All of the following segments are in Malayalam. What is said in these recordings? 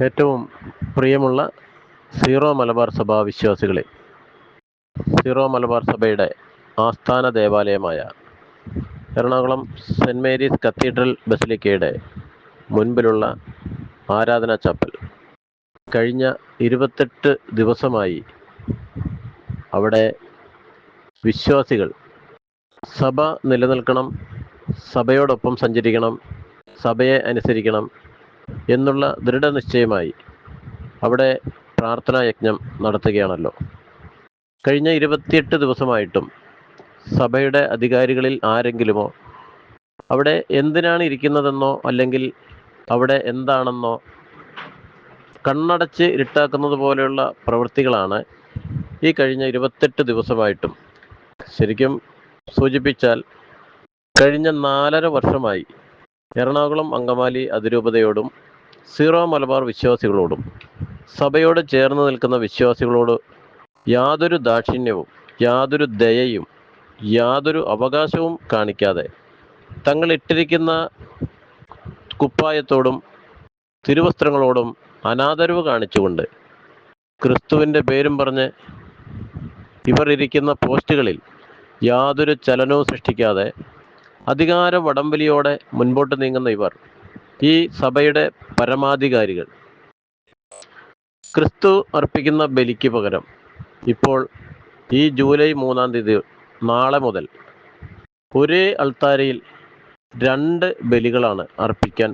ഏറ്റവും പ്രിയമുള്ള സീറോ മലബാർ സഭ വിശ്വാസികളെ, സീറോ മലബാർ സഭയുടെ ആസ്ഥാന ദേവാലയമായ എറണാകുളം സെൻറ് മേരീസ് കത്തീഡ്രൽ ബസിലിക്കയുടെ മുൻപിലുള്ള ആരാധനാ ചാപ്പൽ കഴിഞ്ഞ 28 ദിവസമായി അവിടെ വിശ്വാസികൾ സഭ നിലനിൽക്കണം, സഭയോടൊപ്പം സഞ്ചരിക്കണം, സഭയെ അനുസരിക്കണം എന്നുള്ള ദൃഢനിശ്ചയമായി അവിടെ പ്രാർത്ഥനാ യജ്ഞം നടത്തുകയാണല്ലോ. കഴിഞ്ഞ 28 ദിവസമായിട്ടും സഭയുടെ അധികാരികളിൽ ആരെങ്കിലുമോ അവിടെ എന്തിനാണ് ഇരിക്കുന്നതെന്നോ അല്ലെങ്കിൽ അവിടെ എന്താണെന്നോ കണ്ണടച്ച് ഇരുട്ടാക്കുന്നത് പോലെയുള്ള പ്രവൃത്തികളാണ് ഈ കഴിഞ്ഞ 28 ദിവസമായിട്ടും. ശരിക്കും സൂചിപ്പിച്ചാൽ കഴിഞ്ഞ 4.5 വർഷമായി എറണാകുളം അങ്കമാലി അതിരൂപതയോടും സീറോ മലബാർ വിശ്വാസികളോടും സഭയോട് ചേർന്ന് നിൽക്കുന്ന വിശ്വാസികളോട് യാതൊരു ദാക്ഷിണ്യവും യാതൊരു ദയയും യാതൊരു അവകാശവും കാണിക്കാതെ തങ്ങൾ ഇട്ടിരിക്കുന്ന കുപ്പായത്തോടും തിരുവസ്ത്രങ്ങളോടും അനാദരവ് കാണിച്ചുകൊണ്ട് ക്രിസ്തുവിൻ്റെ പേരും പറഞ്ഞ് ഇവർ ഇരിക്കുന്ന പോസ്റ്റുകളിൽ യാതൊരു ചലനവും സൃഷ്ടിക്കാതെ അധികാര വടംവലിയോടെ മുൻപോട്ട് നീങ്ങുന്ന ഇവർ, ഈ സഭയുടെ പരമാധികാരികൾ, ക്രിസ്തു അർപ്പിക്കുന്ന ബലിക്ക് പകരം ഇപ്പോൾ ഈ ജൂലൈ 3-ാം തീയതി നാളെ മുതൽ ഒരേ അൾത്താരയിൽ 2 ബലികളാണ് അർപ്പിക്കാൻ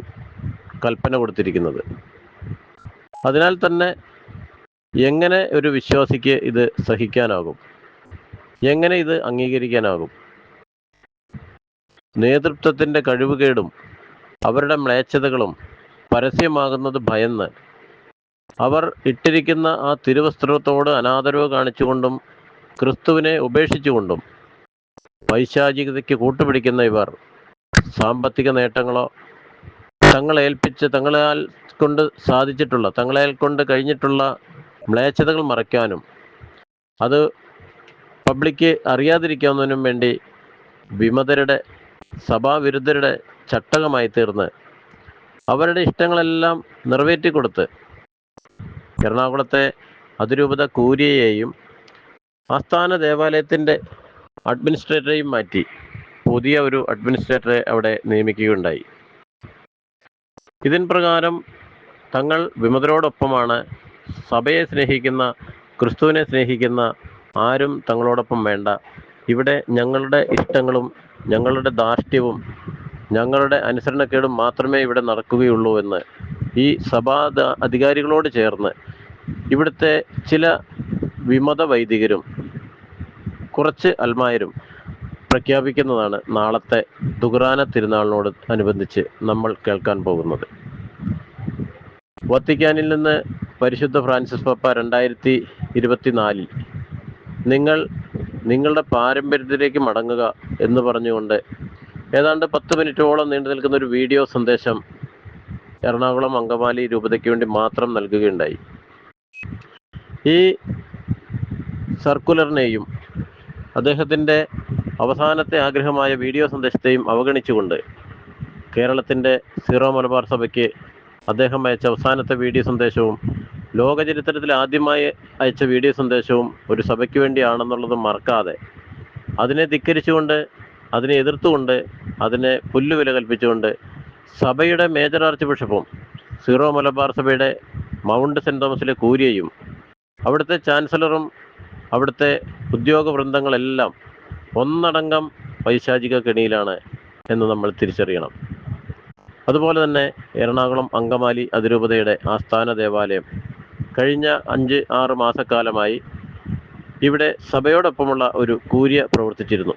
കൽപ്പന കൊടുത്തിരിക്കുന്നത്. അതിനാൽ തന്നെ എങ്ങനെ ഒരു വിശ്വാസിക്ക് ഇത് സഹിക്കാനാകും? എങ്ങനെ ഇത് അംഗീകരിക്കാനാകും? നേതൃത്വത്തിൻ്റെ കഴിവുകേടും അവരുടെ മ്ലേച്ഛതകളും പരസ്യമാകുന്നത് ഭയന്ന് അവർ ഇട്ടിരിക്കുന്ന ആ തിരുവസ്ത്രത്തോട് അനാദരവ് കാണിച്ചുകൊണ്ടും ക്രിസ്തുവിനെ ഉപേക്ഷിച്ചുകൊണ്ടും പൈശാചികതയ്ക്ക് കൂട്ടുപിടിക്കുന്ന ഇവർ സാമ്പത്തിക നേട്ടങ്ങളോ തങ്ങളാൽ കൊണ്ട് സാധിച്ചിട്ടുള്ള, തങ്ങളാൽ കൊണ്ട് കഴിഞ്ഞിട്ടുള്ള മ്ലേച്ഛതകൾ മറയ്ക്കാനും അത് പബ്ലിക്ക് അറിയാതിരിക്കാനും വേണ്ടി വിമതരുടെ, സഭാവിരുദ്ധരുടെ ചട്ടകമായി തീർന്ന് അവരുടെ ഇഷ്ടങ്ങളെല്ലാം നിറവേറ്റിക്കൊടുത്ത് എറണാകുളത്തെ അതിരൂപത കൂരിയെയും ആസ്ഥാന ദേവാലയത്തിൻ്റെ അഡ്മിനിസ്ട്രേറ്ററെയും മാറ്റി പുതിയ ഒരു അഡ്മിനിസ്ട്രേറ്ററെ അവിടെ നിയമിക്കുകയുണ്ടായി. ഇതിൻ പ്രകാരം തങ്ങൾ വിമതരോടൊപ്പമാണ്, സഭയെ സ്നേഹിക്കുന്ന, ക്രിസ്തുവിനെ സ്നേഹിക്കുന്ന ആരും തങ്ങളോടൊപ്പം വേണ്ട, ഇവിടെ ഞങ്ങളുടെ ഇഷ്ടങ്ങളും ഞങ്ങളുടെ ധാർഷ്ട്യവും ഞങ്ങളുടെ അനുസരണക്കേടും മാത്രമേ ഇവിടെ നടക്കുകയുള്ളൂ എന്ന് ഈ സഭാ അധികാരികളോട് ചേർന്ന് ഇവിടുത്തെ ചില വിമത വൈദികരും കുറച്ച് അൽമായരും പ്രഖ്യാപിക്കുന്നതാണ് നാളത്തെ ദുഗ്രാന തിരുനാളിനോട് അനുബന്ധിച്ച് നമ്മൾ കേൾക്കാൻ പോകുന്നത്. വത്തിക്കാനിൽ നിന്ന് പരിശുദ്ധ ഫ്രാൻസിസ് പാപ്പ 2024 നിങ്ങൾ നിങ്ങളുടെ പാരമ്പര്യത്തിലേക്ക് മടങ്ങുക എന്ന് പറഞ്ഞുകൊണ്ട് ഏതാണ്ട് 10 മിനിറ്റോളം നീണ്ടു നിൽക്കുന്ന ഒരു വീഡിയോ സന്ദേശം എറണാകുളം അങ്കമാലി രൂപതയ്ക്ക് വേണ്ടി മാത്രം നൽകുകയുണ്ടായി. ഈ സർക്കുലറിനെയും അദ്ദേഹത്തിൻ്റെ അവസാനത്തെ ആഗ്രഹമായ വീഡിയോ സന്ദേശത്തെയും അവഗണിച്ചുകൊണ്ട് കേരളത്തിൻ്റെ സീറോ മലബാർ സഭയ്ക്ക് അദ്ദേഹം അയച്ച അവസാനത്തെ വീഡിയോ സന്ദേശവും ലോകചരിത്രത്തിൽ ആദ്യമായി അയച്ച വീഡിയോ സന്ദേശവും ഒരു സഭയ്ക്ക് വേണ്ടിയാണെന്നുള്ളത് മറക്കാതെ അതിനെ ധിക്കരിച്ചുകൊണ്ട്, അതിനെ എതിർത്തുകൊണ്ട്, അതിനെ പുല്ലുവില കൽപ്പിച്ചുകൊണ്ട് സഭയുടെ മേജർ ആർച്ച് ബിഷപ്പും സീറോ മലബാർ സഭയുടെ മൗണ്ട് സെൻറ് തോമസിലെ കൂരിയയും അവിടുത്തെ ചാൻസലറും അവിടുത്തെ ഉദ്യോഗ വൃന്ദങ്ങളെല്ലാം ഒന്നടങ്കം പൈശാചിക കെണിയിലാണ് എന്ന് നമ്മൾ തിരിച്ചറിയണം. അതുപോലെ തന്നെ എറണാകുളം അങ്കമാലി അതിരൂപതയുടെ ആസ്ഥാന ദേവാലയം കഴിഞ്ഞ 5-6 മാസക്കാലമായി ഇവിടെ സഭയോടൊപ്പമുള്ള ഒരു കൂരിയ പ്രവർത്തിച്ചിരുന്നു.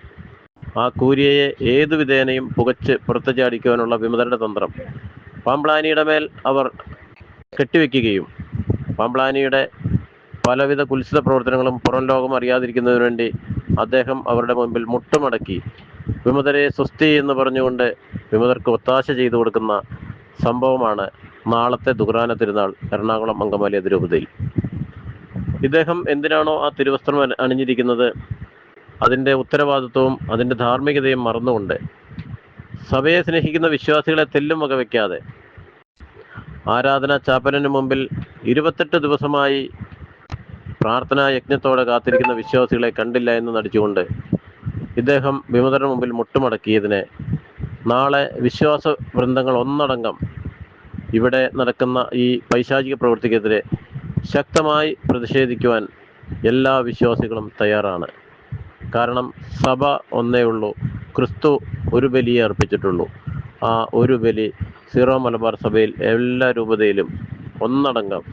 ആ കൂരിയയെ ഏതു വിധേനയും പുകച്ച് പുറത്തു ചാടിക്കുവാനുള്ള വിമതരുടെ തന്ത്രം പാമ്പ്ളാനിയുടെ മേൽ അവർ കെട്ടിവെക്കുകയും പാമ്പ്ളാനിയുടെ പലവിധ കുൽസിത പ്രവർത്തനങ്ങളും പുറം ലോകം അറിയാതിരിക്കുന്നതിന് വേണ്ടി അദ്ദേഹം അവരുടെ മുമ്പിൽ മുട്ടുമടക്കി വിമതരെ സ്വസ്തി എന്ന് പറഞ്ഞുകൊണ്ട് വിമതർക്ക് ഒത്താശ ചെയ്തു കൊടുക്കുന്ന സംഭവമാണ് നാളത്തെ ദുഗ്രാന തിരുനാൾ എറണാകുളം അങ്കമാലി അതിരൂപതയിൽ. ഇദ്ദേഹം എന്തിനാണോ ആ തിരുവസ്ത്രം അണിഞ്ഞിരിക്കുന്നത് അതിൻ്റെ ഉത്തരവാദിത്വവും അതിൻ്റെ ധാർമ്മികതയും മറന്നുകൊണ്ട് സഭയെ സ്നേഹിക്കുന്ന വിശ്വാസികളെ തെല്ലും വകവയ്ക്കാതെ ആരാധനാ ചാപ്പലിന് മുമ്പിൽ 28 ദിവസമായി പ്രാർത്ഥനാ യജ്ഞത്തോടെ കാത്തിരിക്കുന്ന വിശ്വാസികളെ കണ്ടില്ല എന്ന് നടിച്ചുകൊണ്ട് ഇദ്ദേഹം വിമതരുടെ മുമ്പിൽ മുട്ടുമടക്കിയതിനെ നാളെ വിശ്വാസ വൃന്ദങ്ങൾ ഒന്നടങ്കം ഇവിടെ നടക്കുന്ന ഈ പൈശാചിക പ്രവൃത്തിക്കെതിരെ ശക്തമായി പ്രതിഷേധിക്കുവാൻ എല്ലാ വിശ്വാസികളും തയ്യാറാണ്. കാരണം സഭ ഒന്നേ ഉള്ളൂ, ക്രിസ്തു ഒരു ബലിയെ അർപ്പിച്ചിട്ടുള്ളൂ. ആ ഒരു ബലി സീറോ മലബാർ സഭയിൽ എല്ലാ രൂപതയിലും ഒന്നടങ്കം,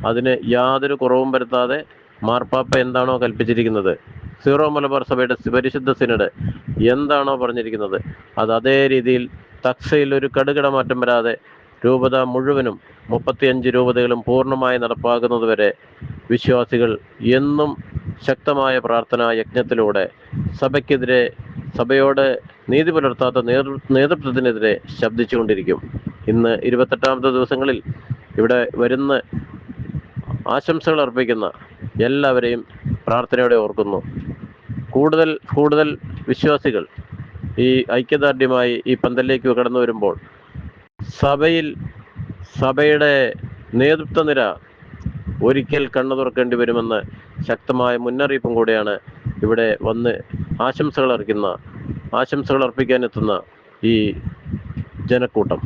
അതിന് യാതൊരു കുറവും വരുത്താതെ മാർപ്പാപ്പ എന്താണോ കൽപ്പിച്ചിരിക്കുന്നത്, സീറോ മലബാർ സഭയുടെ പരിശുദ്ധ സിനഡ് എന്താണോ പറഞ്ഞിരിക്കുന്നത്, അത് അതേ രീതിയിൽ തക്സയിൽ ഒരു കടുകിട മാറ്റം വരാതെ രൂപത മുഴുവനും 35 രൂപതകളും പൂർണ്ണമായി നടപ്പാക്കുന്നതുവരെ വിശ്വാസികൾ എന്നും ശക്തമായ പ്രാർത്ഥനാ യജ്ഞത്തിലൂടെ സഭയ്ക്കെതിരെ, സഭയോട് നീതി പുലർത്താത്ത നേതൃത്വത്തിനെതിരെ ശബ്ദിച്ചുകൊണ്ടിരിക്കും. ഇന്ന് 28ാമത്തെ ദിവസങ്ങളിൽ ഇവിടെ വരുന്ന ആശംസകൾ അർപ്പിക്കുന്ന എല്ലാവരെയും പ്രാർത്ഥനയോടെ ഓർക്കുന്നു. കൂടുതൽ കൂടുതൽ വിശ്വാസികൾ ഈ ഐക്യദാർഢ്യമായി ഈ പന്തലിലേക്ക് കടന്നു വരുമ്പോൾ സഭയുടെ നേതൃത്വ നിര ഒരിക്കൽ കണ്ണു തുറക്കേണ്ടി വരുമെന്ന് ശക്തമായ മുന്നറിയിപ്പും കൂടെയാണ് ഇവിടെ വന്ന് ആശംസകൾ അർപ്പിക്കാനെത്തുന്ന ഈ ജനക്കൂട്ടം.